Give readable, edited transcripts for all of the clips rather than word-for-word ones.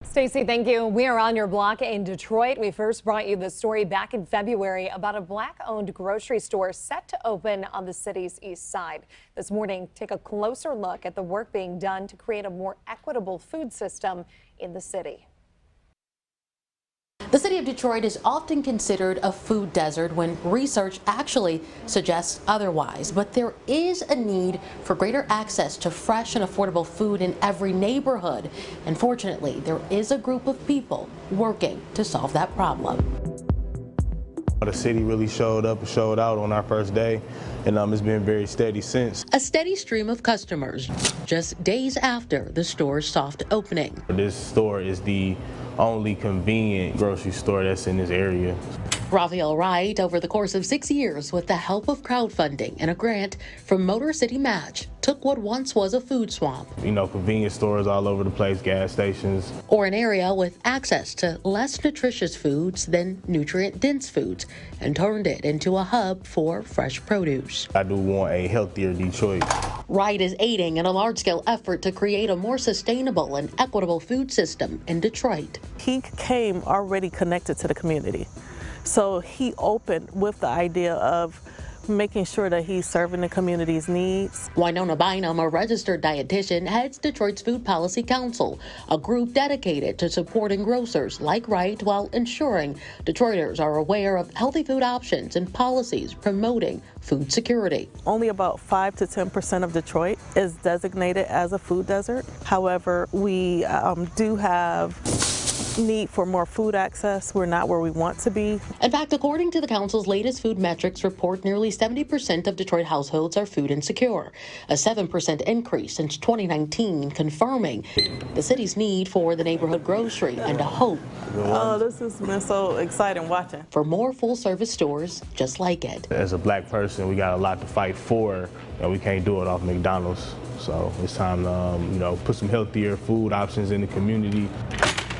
Stacey, thank you. We are on your block in Detroit. We first brought you the story back in February about a Black-owned grocery store set to open on the city's east side. This morning, take a closer look at the work being done to create a more equitable food system in the city. The city of Detroit is often considered a food desert when research actually suggests otherwise. But there is a need for greater access to fresh and affordable food in every neighborhood. And fortunately, there is a group of people working to solve that problem. The city really showed out on our first day, and it's been very steady since. A steady stream of customers just days after the store's soft opening. This store is the only convenient grocery store that's in this area. Raphael Wright, over the course of 6 years, with the help of crowdfunding and a grant from Motor City Match, took what once was a food swamp. Convenience stores all over the place, gas stations. Or an area with access to less nutritious foods than nutrient-dense foods, and turned it into a hub for fresh produce. I do want a healthier Detroit. Wright is aiding in a large-scale effort to create a more sustainable and equitable food system in Detroit. He came already connected to the community. So he opened with the idea of making sure that he's serving the community's needs. Winona Bynum, a registered dietitian, heads Detroit's Food Policy Council, a group dedicated to supporting grocers like Wright while ensuring Detroiters are aware of healthy food options and policies promoting food security. Only about 5 to 10% of Detroit is designated as a food desert. However, we do have need for more food access. We're not where we want to be. In fact, according to the council's latest food metrics report, nearly 70% of Detroit households are food insecure, a 7% increase since 2019, confirming the city's need for the neighborhood grocery and a hope. Oh, this has been so exciting watching. For more full-service stores just like it. As a black person, we got a lot to fight for, and we can't do it off McDonald's. So it's time to, put some healthier food options in the community.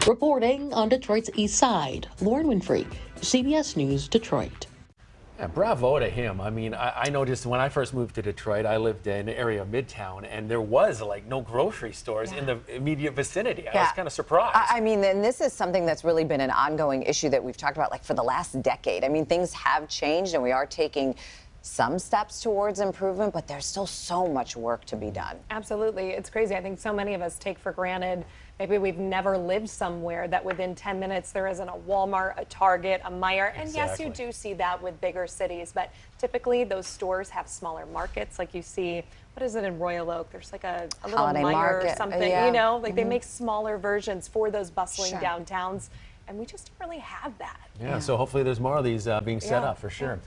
Reporting on Detroit's east side, Lauren Winfrey, CBS News, Detroit. Yeah, bravo to him. I mean, I noticed when I first moved to Detroit, I lived in the area of Midtown, and there was no grocery stores in the immediate vicinity. I was kind of surprised. I mean, and this is something that's really been an ongoing issue that we've talked about for the last decade. I mean, things have changed, and we are taking some steps towards improvement, but there's still so much work to be done. Absolutely. It's crazy. I think so many of us take for granted, maybe we've never lived somewhere that within 10 minutes there isn't a Walmart, a Target, a Meijer. And yes, you do see that with bigger cities, but typically those stores have smaller markets. Like you see, what is it in Royal Oak? There's like a little Holiday Meijer market, or something, they make smaller versions for those bustling downtowns. And we just don't really have that. Yeah, so hopefully there's more of these being set up for sure.